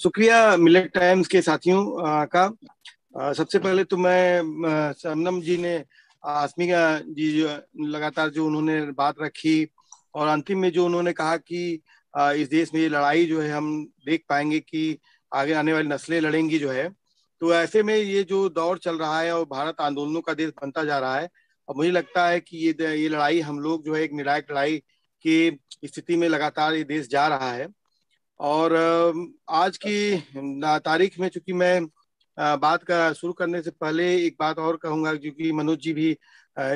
शुक्रिया millet times के साथियों का। सबसे पहले तो मैं शबनम जी ने आसमी जी जो लगातार जो उन्होंने बात रखी और अंतिम में जो उन्होंने कहा कि इस देश में ये लड़ाई जो है हम देख पाएंगे कि आगे आने वाली नस्लें लड़ेंगी जो है। तो ऐसे में ये जो दौर चल रहा है और भारत आंदोलनों का देश बनता जा रहा है, और मुझे लगता है कि ये लड़ाई हम लोग जो है एक निर्णायक लड़ाई की स्थिति में लगातार ये देश जा रहा है। और आज की तारीख में चूंकि मैं बात का शुरू करने से पहले एक बात और कहूंगा, क्योंकि मनोज जी भी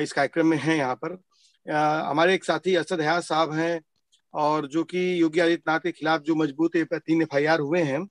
इस कार्यक्रम में हैं यहाँ पर। हमारे एक साथी असद हयात साहब हैं, और जो कि योगी आदित्यनाथ के खिलाफ जो मजबूत 3 FIR हुए हैं,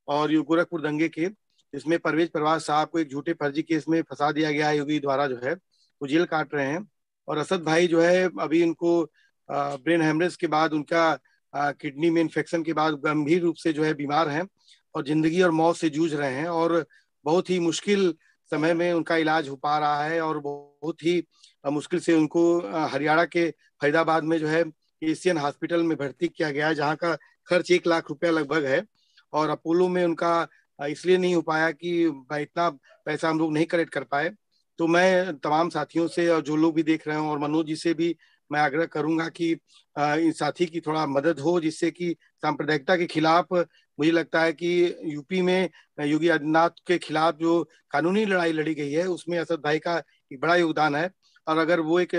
और ये गोरखपुर दंगे के, इसमें परवेज परवाज साहब को एक झूठे फर्जी केस में फंसा दिया गया है योगी द्वारा, जो है वो जेल काट रहे हैं। और असद भाई जो है अभी उनको ब्रेन हेमरेज के बाद, उनका किडनी में इन्फेक्शन के बाद गंभीर रूप से जो है बीमार हैं और जिंदगी और मौत से जूझ रहे हैं, और बहुत ही मुश्किल समय में उनका इलाज हो पा रहा है। और बहुत ही मुश्किल से उनको हरियाणा के फरीदाबाद में जो है एशियन हॉस्पिटल में भर्ती किया गया है, जहाँ का खर्च 1 लाख रुपया लगभग है। और अपोलो में उनका इसलिए नहीं हो पाया कि भाई इतना पैसा हम लोग नहीं कलेक्ट कर पाए। तो मैं तमाम साथियों से और जो लोग भी देख रहे हैं और मनोज जी से भी मैं आग्रह करूंगा कि इन साथी की थोड़ा मदद हो, जिससे कि सांप्रदायिकता के खिलाफ, मुझे लगता है कि यूपी में योगी आदित्यनाथ के खिलाफ जो कानूनी लड़ाई लड़ी गई है उसमें असद भाई का एक बड़ा योगदान है। और अगर वो एक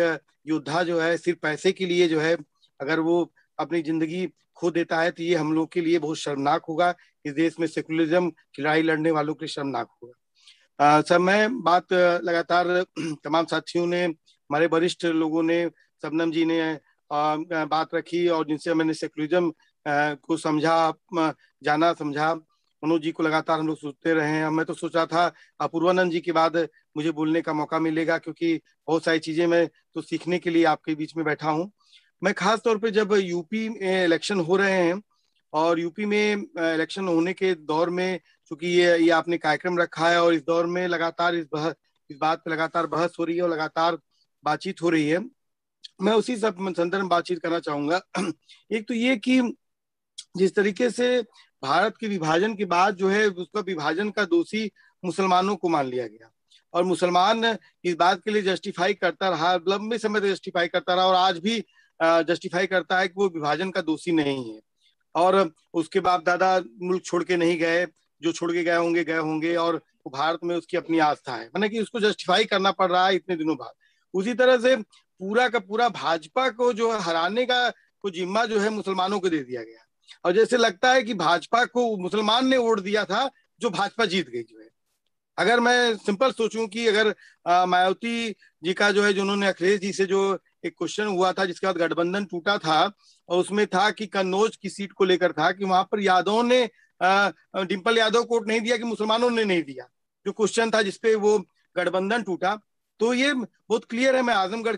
योद्धा जो है सिर्फ पैसे के लिए जो है अगर वो अपनी जिंदगी खो देता है, तो ये हम लोग के लिए बहुत शर्मनाक होगा। इस देश में सेकुलरिज्म की लड़ाई लड़ने वालों के लिए शर्मनाक होगा। सर, मैं बात लगातार तमाम साथियों ने, हमारे वरिष्ठ लोगों ने, शबनम जी ने बात रखी, और जिनसे मैंने सेकुलरिज्म को समझा, जाना समझा। मनोज जी को लगातार हम लोग सुनते रहे हैं। मैं तो सोचा था अपूर्वानंद जी के बाद मुझे बोलने का मौका मिलेगा, क्योंकि बहुत सारी चीजें मैं तो सीखने के लिए आपके बीच में बैठा हूँ। मैं खास तौर पे जब यूपी में इलेक्शन हो रहे हैं, और यूपी में इलेक्शन होने के दौर में, चूंकि ये आपने कार्यक्रम रखा है और इस दौर में लगातार इस बात पे लगातार बहस हो रही है और लगातार बातचीत हो रही है, मैं उसी सब संदर्भ में बातचीत करना चाहूंगा। एक तो ये कि जिस तरीके से भारत के विभाजन के बाद जो है उसका विभाजन का दोषी मुसलमानों को मान लिया गया, और मुसलमान इस बात के लिए जस्टिफाई करता रहा, लंबे समय तक जस्टिफाई करता रहा, और आज भी जस्टिफाई करता है कि वो विभाजन का दोषी नहीं है। और उसके बाप दादा मुल्क छोड़ के नहीं गए, जो छोड़ के गए होंगे, और भारत में उसकी अपनी आस्था है, मैंने कि उसको जस्टिफाई करना पड़ रहा है इतने दिनों बाद। उसी तरह से पूरा का पूरा भाजपा को जो हराने का को जिम्मा जो है मुसलमानों को दे दिया गया, और जैसे लगता है कि भाजपा को मुसलमान ने वोट दिया था, जो भाजपा जीत गई जो है। अगर मैं सिंपल सोचूं कि अगर मायावती जी का जो है, जिन्होंने अखिलेश जी से जो एक क्वेश्चन हुआ था जिसके बाद गठबंधन टूटा था, और उसमें था कि कन्नौज की सीट को लेकर था कि वहां पर यादवों ने डिम्पल यादव को वोट नहीं दिया कि मुसलमानों ने नहीं दिया, जो क्वेश्चन था जिसपे वो गठबंधन टूटा। तो ये बहुत क्लियर है। मैं आजमगढ़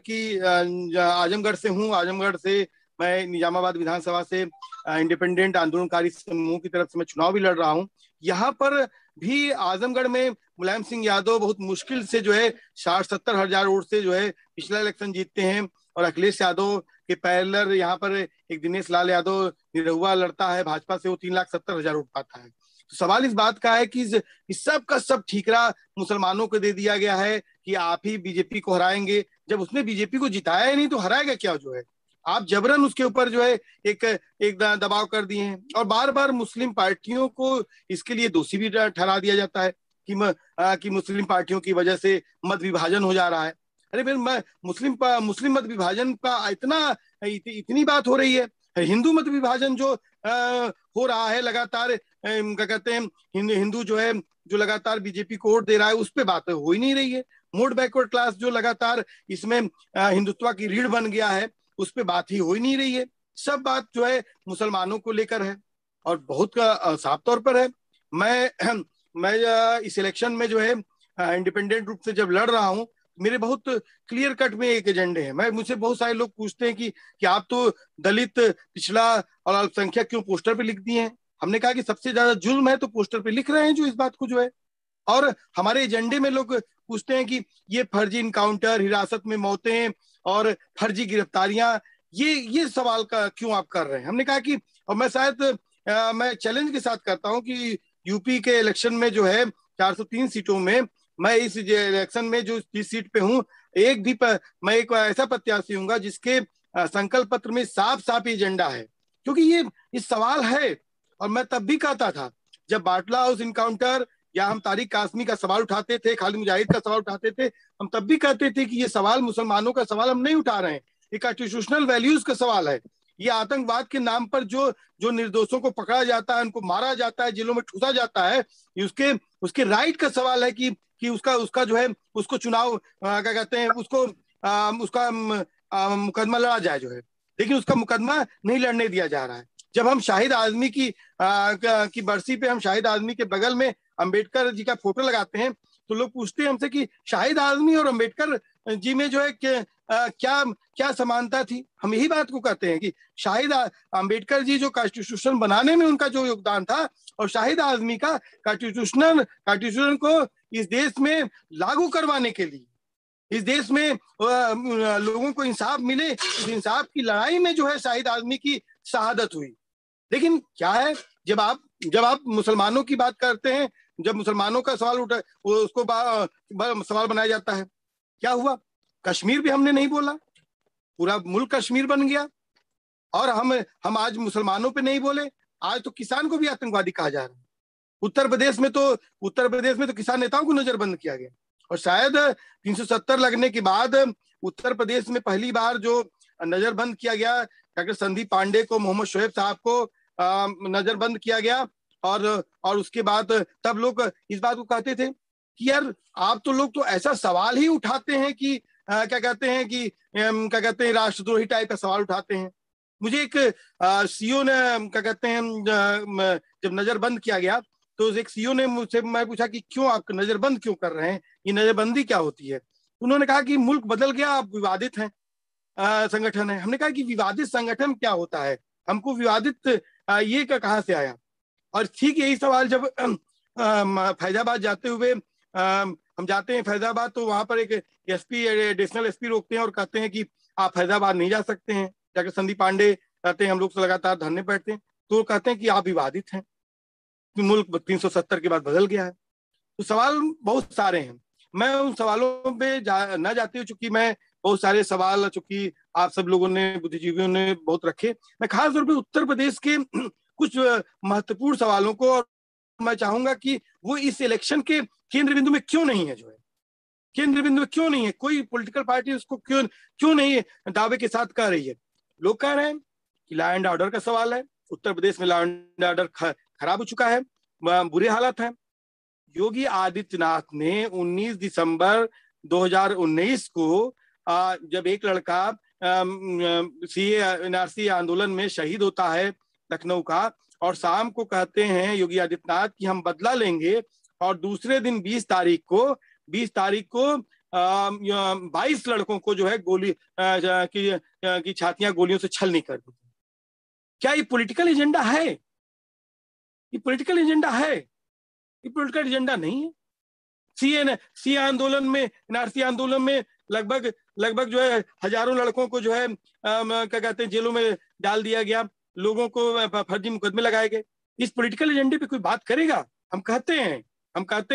से हूँ, आजमगढ़ से मैं निजामाबाद विधानसभा से इंडिपेंडेंट आंदोलनकारी समूह की तरफ से मैं चुनाव भी लड़ रहा हूँ। यहाँ पर भी आजमगढ़ में मुलायम सिंह यादव बहुत मुश्किल से जो है 60-70 हजार वोट से जो है पिछला इलेक्शन जीतते हैं, और अखिलेश यादव के पैरेलल यहाँ पर एक दिनेश लाल यादव निरहुआ लड़ता है भाजपा से, वो 3,70,000 वोट पाता है। तो सवाल इस बात का है कि इस सब का सब ठीकरा मुसलमानों को दे दिया गया है कि आप ही बीजेपी को हराएंगे, जब उसने बीजेपी को जिताया ही नहीं तो हराएगा क्या जो है। आप जबरन उसके ऊपर जो है एक एक दबाव कर दिए हैं, और बार बार मुस्लिम पार्टियों को इसके लिए दोषी भी ठहरा दिया जाता है कि मुस्लिम पार्टियों की वजह से मत विभाजन हो जा रहा है। अरे फिर मुस्लिम मत विभाजन का इतनी बात हो रही है। हिंदू मत विभाजन जो हो रहा है लगातार, क्या कहते हैं, हिंदू जो है जो लगातार बीजेपी को वोट दे रहा है, उस पर बात हो ही नहीं रही है। मोड बैकवर्ड क्लास जो लगातार इसमें हिंदुत्व की रीढ़ बन गया है, उस पर बात ही हो ही नहीं रही है। सब बात जो है मुसलमानों को लेकर है, और बहुत साफ तौर पर है। मैं इस इलेक्शन में जो है इंडिपेंडेंट रूप से जब लड़ रहा हूँ, मेरे बहुत क्लियर कट में एक एजेंडे है। मुझसे बहुत सारे लोग पूछते हैं कि आप तो दलित, पिछड़ा और अल्पसंख्यक क्यों पोस्टर पे लिख दिए हैं। हमने कहा कि सबसे ज्यादा जुल्म है तो पोस्टर पे लिख रहे हैं जो इस बात को जो है। और हमारे एजेंडे में लोग पूछते हैं कि ये फर्जी इनकाउंटर, हिरासत में मौतें और फर्जी गिरफ्तारियां, ये सवाल का क्यों आप कर रहे हैं। हमने कहा कि, और मैं शायद मैं चैलेंज के साथ करता हूं कि यूपी के इलेक्शन में जो है 403 सीटों में मैं इस इलेक्शन में जो जिस सीट पे हूं, मैं एक ऐसा प्रत्याशी हूंगा जिसके संकल्प पत्र में साफ साफ एजेंडा है। क्योंकि ये सवाल है, और मैं तब भी कहता था जब बाटला हाउस इनकाउंटर या हम तारिक कासमी का सवाल उठाते थे, खालिद मुजाहिद का सवाल उठाते थे, हम तब भी कहते थे कि ये सवाल मुसलमानों का सवाल हम नहीं उठा रहे हैं, ये कॉन्स्टिट्यूशनल वैल्यूज का सवाल है। ये आतंकवाद के नाम पर जो जो निर्दोषों को पकड़ा जाता है, उनको मारा जाता है, जेलों में ठूसा जाता है, ये उसके उसके राइट का सवाल है कि उसका उसका जो है उसको चुनाव क्या कहते हैं उसको उसका मुकदमा लड़ा जाए जो है। लेकिन उसका मुकदमा नहीं लड़ने दिया जा रहा है। जब हम शाहिद आजमी की बरसी पे हम शाहिद आजमी के बगल में अंबेडकर जी का फोटो लगाते हैं, तो लोग पूछते हैं हमसे कि शाहिद आजमी और अंबेडकर जी में जो है क्या क्या समानता थी। हम यही बात को कहते हैं कि शाहिद अंबेडकर जी जो कॉन्स्टिट्यूशन बनाने में उनका जो योगदान था, और शाहिद आजमी का कॉन्स्टिट्यूशन को इस देश में लागू करवाने के लिए, इस देश में लोगों को इंसाफ मिले, इस इंसाफ की लड़ाई में जो है शाहिद आजमी की शहादत हुई। लेकिन क्या है, जब आप मुसलमानों की बात करते हैं, जब मुसलमानों का सवाल उठा उसको सवाल बनाया जाता है। क्या हुआ? कश्मीर भी हमने नहीं बोला, पूरा मुल्क कश्मीर बन गया। और हम आज मुसलमानों पे नहीं बोले, आज तो किसान को भी आतंकवादी कहा जा रहा है। उत्तर प्रदेश में तो किसान नेताओं को नजरबंद किया गया। और शायद 370 लगने के बाद उत्तर प्रदेश में पहली बार जो नजरबंद किया गया, डॉक्टर संदीप पांडे को, मोहम्मद शोएब साहब को नजरबंद किया गया। और उसके बाद तब लोग इस बात को कहते थे कि यार आप तो लोग तो ऐसा सवाल ही उठाते हैं कि क्या कहते हैं राष्ट्रद्रोही टाइप का सवाल उठाते हैं। मुझे एक सीओ ने क्या कहते हैं जब नजरबंद किया गया तो एक सीओ ने मुझसे मैं पूछा कि क्यों आप नजरबंद क्यों कर रहे हैं, ये नजरबंदी क्या होती है? उन्होंने कहा कि मुल्क बदल गया, आप विवादित हैं संगठन है। हमने कहा कि विवादित संगठन क्या होता है, हमको विवादित ये कहाँ से आया? और ठीक यही सवाल जब फैजाबाद जाते हुए हम जाते हैं फैजाबाद, तो वहां पर एक एसपी, एडिशनल एसपी रोकते हैं और कहते हैं कि आप फैजाबाद नहीं जा सकते हैं। डॉक्टर संदीप पांडे कहते हैं हम लोग तो लगातार धरने बैठते हैं, तो कहते हैं कि आप विवादित हैं, मुल्क 370 के बाद बदल गया है। तो सवाल बहुत सारे हैं, मैं उन सवालों पे न जाते हुए, चूंकि मैं बहुत सारे सवाल चूंकि आप सब लोगों ने, बुद्धिजीवियों ने बहुत रखे, मैं खास तौर पे उत्तर प्रदेश के कुछ महत्वपूर्ण सवालों को, और मैं चाहूंगा कि वो इस इलेक्शन के केंद्र बिंदु में क्यों नहीं है, जो है केंद्र बिंदु में क्यों नहीं है, कोई पॉलिटिकल पार्टी उसको क्यों नहीं दावे के साथ कह रही है। लोग कह रहे हैं कि लॉ एंड ऑर्डर का सवाल है, उत्तर प्रदेश में लॉ एंड ऑर्डर खराब हो चुका है, बुरे हालात हैं। योगी आदित्यनाथ ने 19 दिसंबर 2019 को जब एक लड़का सीए एनआरसी आंदोलन में शहीद होता है लखनऊ का, और शाम को कहते हैं योगी आदित्यनाथ कि हम बदला लेंगे, और दूसरे दिन 20 तारीख को 22 लड़कों को जो है गोली की छातियां गोलियों से छलनी कर दी। क्या ये पॉलिटिकल एजेंडा है? ये पॉलिटिकल एजेंडा है? ये पॉलिटिकल एजेंडा नहीं है। सी आंदोलन में, एनआरसी आंदोलन में लगभग जो है हजारों लड़कों को जो है क्या कहते हैं जेलों में डाल दिया गया, लोगों को फर्जी मुकदमे लगाए गए। इस पॉलिटिकल एजेंडे पे कोई बात करेगा? हम कहते हैं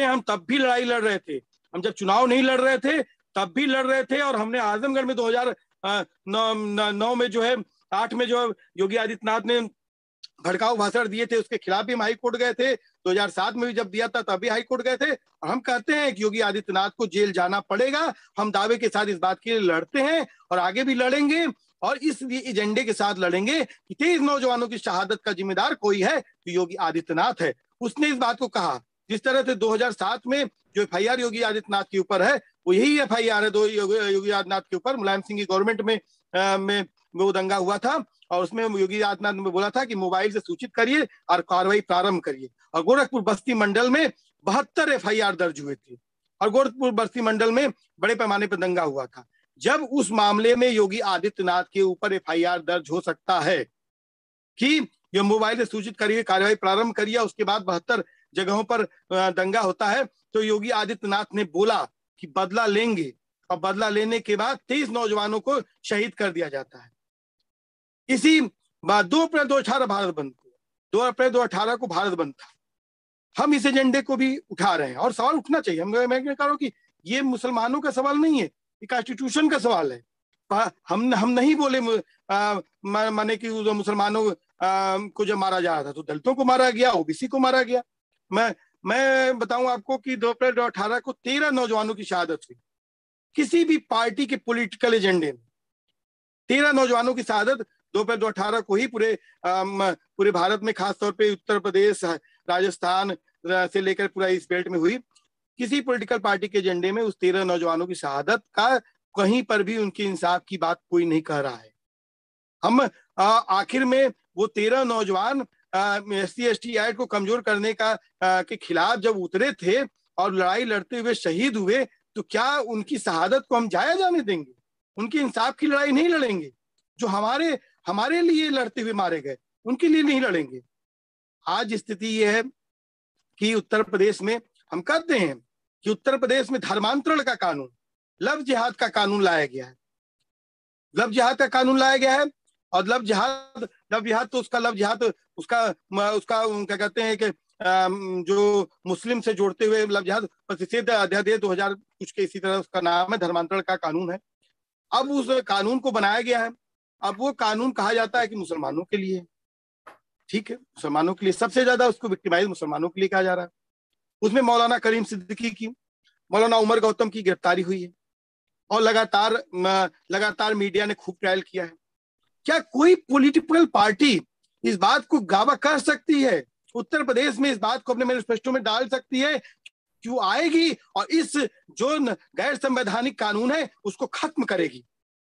हम तब भी लड़ाई लड़ रहे थे, हम जब चुनाव नहीं लड़ रहे थे तब भी लड़ रहे थे। और हमने आजमगढ़ में 2009 में जो है 8 में जो योगी आदित्यनाथ ने भड़काऊ भाषण दिए थे, उसके खिलाफ भी हम हाई कोर्ट गए थे। 2007 में भी जब दिया था तब भी हाई कोर्ट गए थे। और हम कहते हैं कि योगी आदित्यनाथ को जेल जाना पड़ेगा। हम दावे के साथ इस बात के लिए लड़ते हैं और आगे भी लड़ेंगे, और इस एजेंडे के साथ लड़ेंगे कि 23 नौजवानों की शहादत का जिम्मेदार कोई है तो योगी आदित्यनाथ है। उसने इस बात को कहा। जिस तरह से 2007 में जो एफआईआर योगी आदित्यनाथ के ऊपर है, वो यही एफआईआर है योगी आदित्यनाथ के ऊपर। मुलायम सिंह की गवर्नमेंट में वो दंगा हुआ था, और उसमें योगी आदित्यनाथ ने बोला था कि मोबाइल से सूचित करिए और कार्रवाई प्रारंभ करिए। और गोरखपुर बस्ती मंडल में 72 एफआईआर दर्ज हुए थे, और गोरखपुर बस्ती मंडल में बड़े पैमाने पर दंगा हुआ था। जब उस मामले में योगी आदित्यनाथ के ऊपर एफआईआर दर्ज हो सकता है कि ये मोबाइल से सूचित करिए, कार्रवाई प्रारंभ करिए, उसके बाद 72 जगहों पर दंगा होता है, तो योगी आदित्यनाथ ने बोला कि बदला लेंगे, और बदला लेने के बाद 23 नौजवानों को शहीद कर दिया जाता है। इसी 2 अप्रैल 2018 भारत बंद हुआ। 2 अप्रैल 2018 को भारत बंद था। हम इस एजेंडे को भी उठा रहे हैं और सवाल उठना चाहिए। मैं कह रहा हूँ कि ये मुसलमानों का सवाल नहीं है, ये कॉन्स्टिट्यूशन का सवाल है। हम नहीं बोले माने कि मुसलमानों को जब मारा जा रहा था तो दलितों को मारा गया, ओबीसी को मारा गया। मैं बताऊं आपको कि 2 अप्रैल 2018 को 13 नौजवानों की शहादत हुई। किसी भी पार्टी के पॉलिटिकल एजेंडे में 13 नौजवानों की शहादत 2 अप्रैल 2018 को ही पूरे भारत में, खासतौर पे उत्तर प्रदेश, राजस्थान से लेकर पूरा इस बेल्ट में हुई। किसी पॉलिटिकल पार्टी के एजेंडे में उस 13 नौजवानों की शहादत का कहीं पर भी उनके इंसाफ की बात कोई नहीं कह रहा है। हम आखिर में वो 13 नौजवान SC/ST एक्ट को कमजोर करने के खिलाफ जब उतरे थे और लड़ाई लड़ते हुए शहीद हुए, तो क्या उनकी शहादत को हम जाया जाने देंगे? उनके इंसाफ की लड़ाई नहीं लड़ेंगे? जो हमारे लिए लड़ते हुए मारे गए, उनके लिए नहीं लड़ेंगे? आज स्थिति यह है कि उत्तर प्रदेश में हम कहते हैं कि उत्तर प्रदेश में धर्मांतरण का कानून, लव जिहाद का कानून लाया गया है। लव जिहाद का कानून लाया गया है और लव जिहाद तो उसका क्या कहते हैं कि जो मुस्लिम से जोड़ते हुए लव जिहाद प्रतिषेध अध्यादेश 2000 कुछ के इसी तरह उसका नाम है, धर्मांतरण का कानून है। अब उस कानून को बनाया गया है। अब वो कानून कहा जाता है कि मुसलमानों के लिए, ठीक है, मुसलमानों के लिए सबसे ज्यादा उसको विक्टिमाइज मुसलमानों के लिए कहा जा रहा है। उसमें मौलाना करीम सिद्दीकी की, मौलाना उमर गौतम की गिरफ्तारी हुई है और लगातार मीडिया ने खूब ट्रायल किया है। क्या कोई पॉलिटिकल पार्टी इस बात को दावा कर सकती है, उत्तर प्रदेश में इस बात को अपने मैनिफेस्टो में डाल सकती है क्यों आएगी और इस जो गैर संवैधानिक कानून है उसको खत्म करेगी?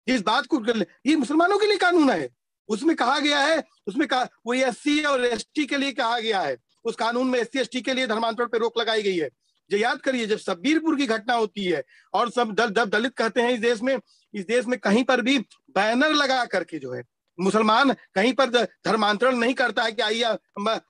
इस बात को, ये मुसलमानों के लिए कानून है, उसमें कहा गया है, वो SC और ST के लिए कहा गया है। उस कानून में SC/ST के लिए धर्मांतरण पर रोक लगाई गई है। जो याद करिए, जब शब्बीरपुर की घटना होती है और सब दलित कहते हैं इस देश में कहीं पर भी बैनर लगा करके जो है मुसलमान कहीं पर धर्मांतरण नहीं करता है कि आइए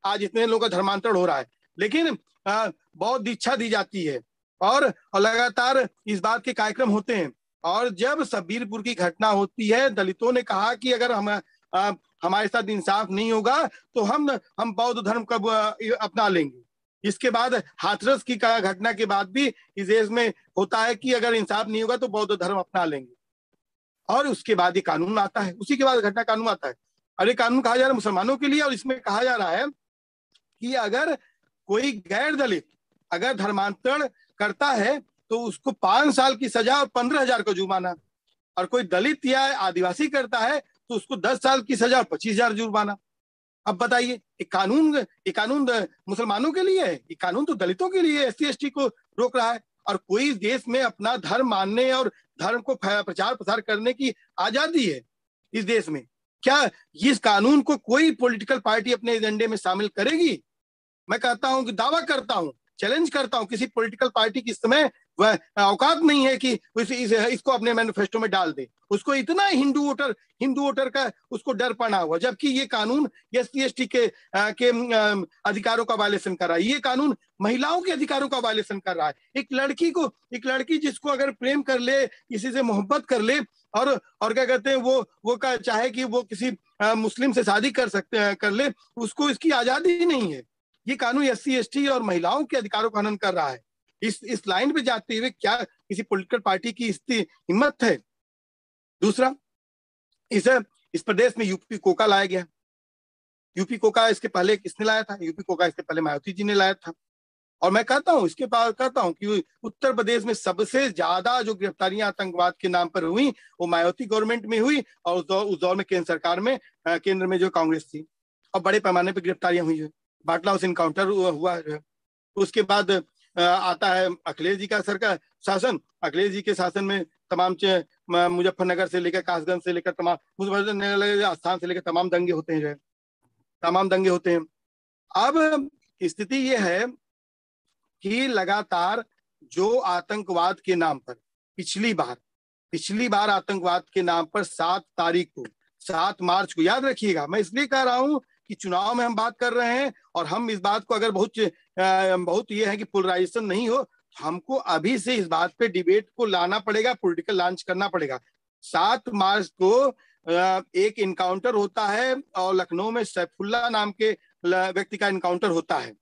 आज इतने लोगों का धर्मांतरण हो रहा है, लेकिन बहुत दीक्षा दी जाती है और लगातार इस बात के कार्यक्रम होते हैं। और जब शब्बीरपुर की घटना होती है, दलितों ने कहा कि अगर हमारे साथ इंसाफ नहीं होगा तो हम बौद्ध धर्म का अपना लेंगे। इसके बाद हाथरस की घटना के बाद भी इस देश में होता है कि अगर इंसाफ नहीं होगा तो बौद्ध धर्म अपना लेंगे। और उसके बाद ये कानून आता है, उसी के बाद घटना कानून आता है। और ये कानून कहा जा रहा है मुसलमानों के लिए, और इसमें कहा जा रहा है कि अगर कोई गैर दलित अगर धर्मांतरण करता है तो उसको 5 साल की सजा और 15,000 का जुर्माना, और कोई दलित या आदिवासी करता है तो उसको 10 साल की सजा और 25,000 जुर्माना। अब बताइए, ये कानून मुसलमानों के लिए है? ये कानून तो दलितों के लिए SC/ST को रोक रहा है। और कोई देश में अपना धर्म मानने और धर्म को प्रचार प्रसार करने की आजादी है इस देश में। क्या इस कानून को कोई पॉलिटिकल पार्टी अपने एजेंडे में शामिल करेगी? मैं कहता हूं कि दावा करता हूं, चैलेंज करता हूं, किसी पॉलिटिकल पार्टी की इस समय वह औकात नहीं है कि इसको अपने मैनिफेस्टो में डाल दे। उसको इतना हिंदू वोटर का उसको डर पड़ा हुआ, जबकि ये कानून SC/ST के अधिकारों का वायलेशन कर रहा है। ये कानून महिलाओं के अधिकारों का वायलेशन कर रहा है। एक लड़की जिसको अगर प्रेम कर ले, किसी से मोहब्बत कर ले और क्या कहते हैं वो चाहे कि वो किसी मुस्लिम से शादी कर ले, उसको इसकी आजादी नहीं है। ये कानून SC/ST और महिलाओं के अधिकारों का हनन कर रहा है। इस लाइन पे जाते हुए क्या किसी पॉलिटिकल पार्टी की हिम्मत है? दूसरा, इस प्रदेश में यूपी कोका लाया गया। यूपी कोका इसके पहले किसने लाया था? यूपी कोका इसके पहले मायावती जी ने लाया था। और मैं कहता हूं कि उत्तर प्रदेश में सबसे ज्यादा जो गिरफ्तारियां आतंकवाद के नाम पर हुई वो मायावती गवर्नमेंट में हुई, और उस दौर में केंद्र सरकार में केंद्र में जो कांग्रेस थी, और बड़े पैमाने पर गिरफ्तारियां हुई है। बाटला हाउस इनकाउंटर हुआ है। उसके बाद आता है अखिलेश जी का शासन। अखिलेश जी के शासन में तमाम मुजफ्फरनगर से लेकर कासगंज से लेकर तमाम स्थान से लेकर तमाम दंगे होते हैं। अब स्थिति ये है कि लगातार जो आतंकवाद के नाम पर पिछली बार आतंकवाद के नाम पर 7 मार्च को याद रखिएगा, मैं इसलिए कह रहा हूं कि चुनाव में हम बात कर रहे हैं और हम इस बात को अगर बहुत ये है कि पोलराइजेशन नहीं हो, हमको अभी से इस बात पे डिबेट को लाना पड़ेगा, पॉलिटिकल लॉन्च करना पड़ेगा। 7 मार्च को एक इनकाउंटर होता है और लखनऊ में सैफुल्ला नाम के व्यक्ति का इनकाउंटर होता है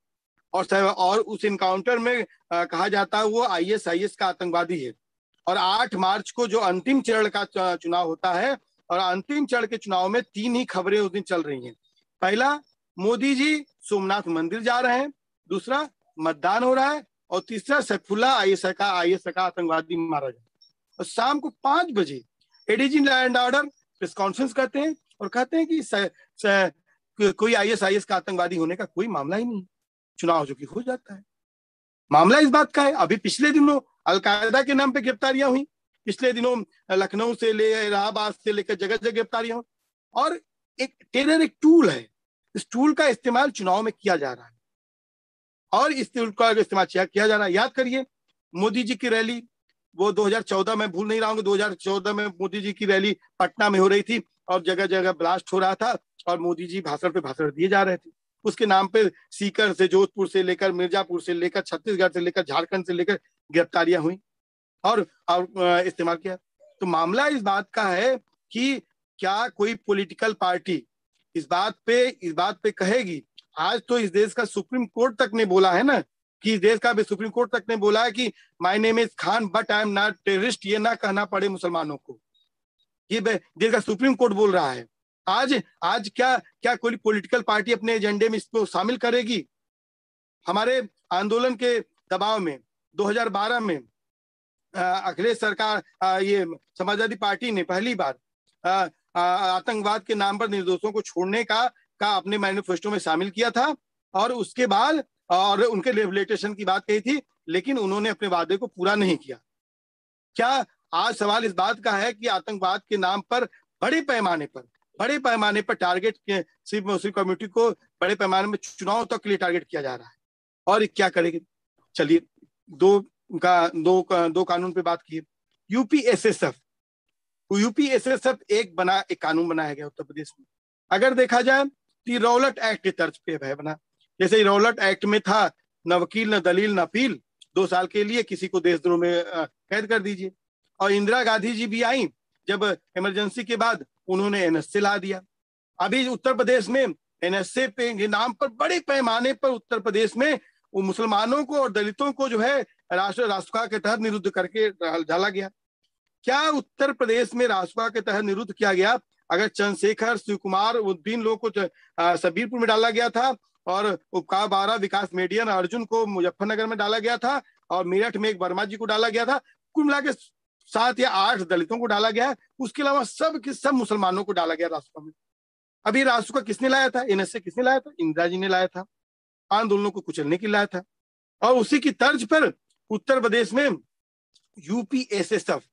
और उस इनकाउंटर में कहा जाता है वो ISIS का आतंकवादी है। और 8 मार्च को जो अंतिम चरण का चुनाव होता है, और अंतिम चरण के चुनाव में 3 ही खबरें उस दिन चल रही हैं। पहला, मोदी जी सोमनाथ मंदिर जा रहे हैं, दूसरा मतदान हो रहा है, और तीसरा सैफुल्लाह IS का आतंकवादी मारा जाए। और शाम को 5 बजे ADG law and order press conference करते हैं और कहते हैं कि कोई ISIS का आतंकवादी होने का कोई मामला ही नहीं, चुनाव जो कि हो जाता है। मामला इस बात का है, अभी पिछले दिनों अलकायदा के नाम पे गिरफ्तारियां हुई, पिछले दिनों लखनऊ से ले इलाहाबाद से लेकर जगह जगह गिरफ्तारियां हुई। और एक टेरर एक टूल है, इस टूल का इस्तेमाल चुनाव में किया जा रहा है, और इस टूल का इस्तेमाल किया जा रहा है। याद करिए मोदी जी की रैली, वो 2014 में भूल नहीं रहा हूँ, 2014 में मोदी जी की रैली पटना में हो रही थी और जगह जगह ब्लास्ट हो रहा था और मोदी जी भाषण पे भाषण दिए जा रहे थे। उसके नाम पे सीकर से, जोधपुर से लेकर, मिर्जापुर से लेकर, छत्तीसगढ़ से लेकर, झारखंड से लेकर गिरफ्तारियां हुई और इस्तेमाल किया। तो मामला इस बात का है कि क्या कोई पॉलिटिकल पार्टी इस बात पे कहेगी। आज तो इस देश का सुप्रीम कोर्ट तक ने बोला है ना, कि इस देश का भी सुप्रीम कोर्ट तक ने बोला है कि my name is Khan but I am not terrorist, ये ना कहना पड़े मुसलमानों को। ये देश का सुप्रीम कोर्ट बोल रहा है। आज क्या कोई पॉलिटिकल पार्टी अपने एजेंडे में इसको शामिल करेगी? हमारे आंदोलन के दबाव में 2012 में अखिलेश सरकार, ये समाजवादी पार्टी ने पहली बार आतंकवाद के नाम पर निर्दोषों को छोड़ने का अपने मैनिफेस्टो में शामिल किया था, और उसके बाद और उनके रिहेबिलिटेशन की बात कही थी, लेकिन उन्होंने अपने वादे को पूरा नहीं किया। क्या आज सवाल इस बात का है कि आतंकवाद के नाम पर बड़े पैमाने पर टारगेट मुस्लिम कम्युनिटी को बड़े पैमाने में चुनाव तक के लिए टारगेट किया जा रहा है, और क्या करेंगे? चलिए दो कानून पे बात की। यूपीएसएसएफ एक कानून बनाया गया उत्तर प्रदेश में। अगर देखा जाए तो रौलट एक्ट के तर्ज पे है बना। जैसे रौलट एक्ट में था, न वकील न दलील न अपील, 2 साल के लिए किसी को देशद्रोह में कैद कर दीजिए। और इंदिरा गांधी जी भी आई, जब इमरजेंसी के बाद उन्होंने एनएसए ला दिया। अभी उत्तर प्रदेश में एनएसए पे नाम पर बड़े पैमाने पर उत्तर प्रदेश में मुसलमानों को और दलितों को जो है राष्ट्रपा के तहत निरुद्ध करके डाला गया। क्या उत्तर प्रदेश में राष्ट्रपा के तहत निरुद्ध किया गया? अगर चंद्रशेखर, शिव कुमार, उन 3 लोगों को सबीरपुर में डाला गया था, और उपका 12 विकास मेडियन अर्जुन को मुजफ्फरनगर में डाला गया था, और मेरठ में एक वर्मा जी को डाला गया था, कुल मिला के 7 या 8 दलितों को डाला गया। उसके अलावा सब मुसलमानों को डाला गया राष्ट्रपा में। अभी राष्ट्रपा किसने लाया था? एनएसए किसने लाया था? इंदिरा जी ने लाया था, आंदोलनों को कुचलने के लिए लाया था। और उसी की तर्ज पर उत्तर प्रदेश में यूपीएसएसएफ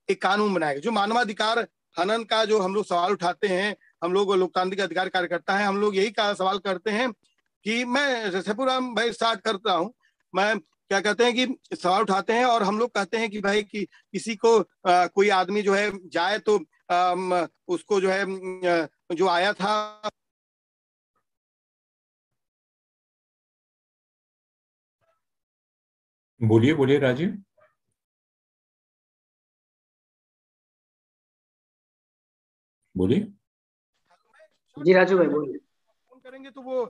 एक कानून बनाया गया, जो मानवाधिकार हनन का जो हम लोग सवाल उठाते हैं, हम लोग लोकतांत्रिक अधिकार कार्यकर्ता हैं, हम लोग यही का सवाल करते हैं कि मैं सैफुर्रहमान भाई स्टार्ट करता हूं, मैं क्या कहते हैं कि सवाल उठाते हैं और हम लोग कहते हैं कि भाई कि किसी को कोई आदमी जो है जाए तो उसको जो है जो आया था, बोलिए राजीव। बोलिए जी राजू भाई बोलिए। फोन करेंगे तो वो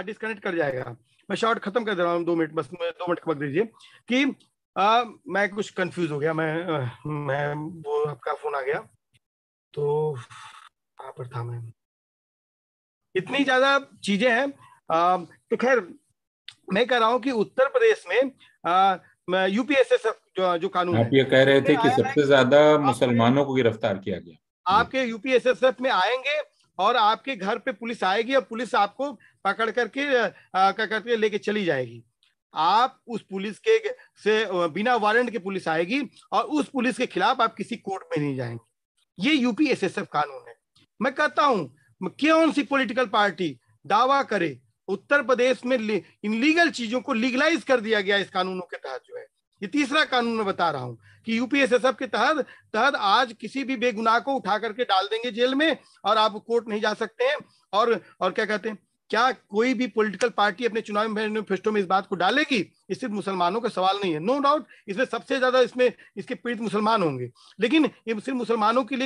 डिस्कनेक्ट कर जाएगा। मैं शॉर्ट खत्म कर दे रहा हूँ, 2 मिनट बस, 2 मिनट वक्त दीजिए कि मैं कुछ कंफ्यूज हो गया। मैं वो आपका फोन आ गया तो कहाँ पर था मैं, इतनी ज्यादा चीजें हैं। तो खैर मैं कह रहा हूँ कि उत्तर प्रदेश में यूपीएसएसएफ जो कानून आप है, ये कह रहे थे कि आया है सबसे ज्यादा मुसलमानों को गिरफ्तार किया गया। आपके यूपीएसएसएफ में आएंगे और आपके घर पे पुलिस आएगी और पुलिस आपको पकड़ करके लेके चली जाएगी। आप उस पुलिस के से बिना वारंट के पुलिस आएगी और उस पुलिस के खिलाफ आप किसी कोर्ट में नहीं जाएंगे। ये यूपीएसएसएफ कानून है। मैं कहता हूं, कौन सी पॉलिटिकल पार्टी दावा करे उत्तर प्रदेश में इनलीगल चीजों को लीगलाइज कर दिया गया इस कानूनों के तहत। जो है ये तीसरा कानून मैं बता रहा हूं कि यूपीएसएसएफ के तहत आज किसी भी बेगुनाह को उठा करके डाल देंगे जेल में और आप कोर्ट नहीं जा सकते हैं। और क्या कहते हैं, क्या कोई भी पॉलिटिकल पार्टी अपने चुनावी मैनिफेस्टो में इस बात को डालेगी? ये सिर्फ मुसलमानों का सवाल नहीं है, नो डाउट इसमें सबसे ज्यादा इसके पीड़ित मुसलमान होंगे, लेकिन ये सिर्फ मुसलमानों के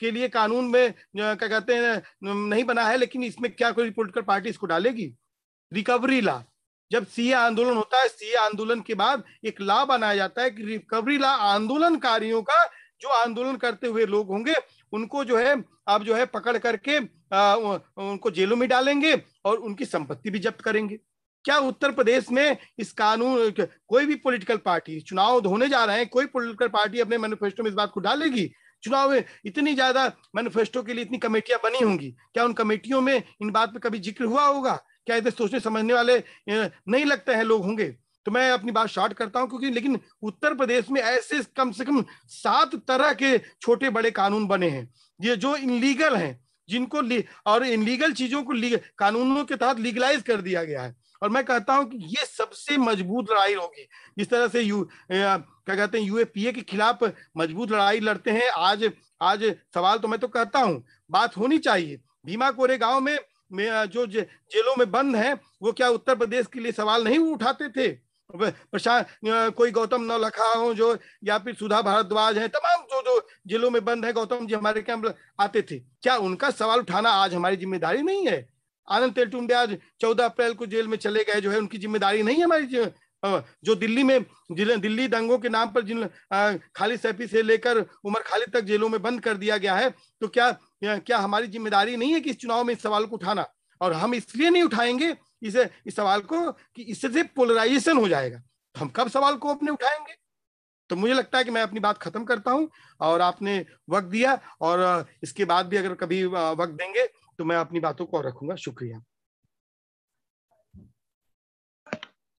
लिए कानून में क्या कहते हैं नहीं बना है, लेकिन इसमें क्या कोई पॉलिटिकल पार्टी इसको डालेगी? रिकवरी लॉ, जब सीए आंदोलन होता है, सीए आंदोलन के बाद एक लॉ बनाया जाता है कि रिकवरी लॉ आंदोलनकारियों का, जो आंदोलन करते हुए लोग होंगे उनको जो है अब जो है पकड़ करके उनको जेलों में डालेंगे और उनकी संपत्ति भी जब्त करेंगे। क्या उत्तर प्रदेश में इस कानून कोई भी पॉलिटिकल पार्टी, चुनाव होने जा रहे हैं, कोई पॉलिटिकल पार्टी अपने मैनिफेस्टो में इस बात को डालेगी? चुनाव में इतनी ज्यादा मैनिफेस्टो के लिए इतनी कमेटियां बनी होंगी, क्या उन कमेटियों में इन बात पे कभी जिक्र हुआ होगा? क्या इसे सोचने समझने वाले नहीं लगते हैं लोग होंगे? तो मैं अपनी बात शॉर्ट करता हूं, क्योंकि लेकिन उत्तर प्रदेश में ऐसे कम से कम 7 तरह के छोटे बड़े कानून बने हैं ये जो इनलीगल हैं, जिनको और इनलीगल चीजों को कानूनों के तहत लीगलाइज कर दिया गया है। और मैं कहता हूं कि ये सबसे मजबूत लड़ाई होगी। जिस तरह से क्या कहते हैं यूएपीए के खिलाफ मजबूत लड़ाई लड़ते हैं, आज सवाल तो मैं तो कहता हूं बात होनी चाहिए। भीमा कोरेगांव में जो जेलों में बंद हैं वो क्या उत्तर प्रदेश के लिए सवाल नहीं उठाते थे? कोई गौतम नवलखा हो जो, या फिर सुधा भारद्वाज है, तमाम जो जेलों में बंद है, गौतम जी हमारे कैंप आते थे, क्या उनका सवाल उठाना आज हमारी जिम्मेदारी नहीं है? आनंद तेलटुंबडे आज 14 अप्रैल को जेल में चले गए, जो है उनकी जिम्मेदारी नहीं है हमारी? जो दिल्ली में दिल्ली दंगों के नाम पर जिन खालिद सैफी से लेकर उमर खालिद तक जेलों में बंद कर दिया गया है, तो क्या हमारी जिम्मेदारी नहीं है कि इस चुनाव में इस सवाल को उठाना? और हम इसलिए नहीं उठाएंगे इस सवाल को कि इससे पोलराइजेशन हो जाएगा, तो हम कब सवाल को अपने उठाएंगे? तो मुझे लगता है कि मैं अपनी बात खत्म करता हूं, और आपने वक्त दिया, और इसके बाद भी अगर कभी वक्त देंगे तो मैं अपनी बातों को और रखूंगा। शुक्रिया।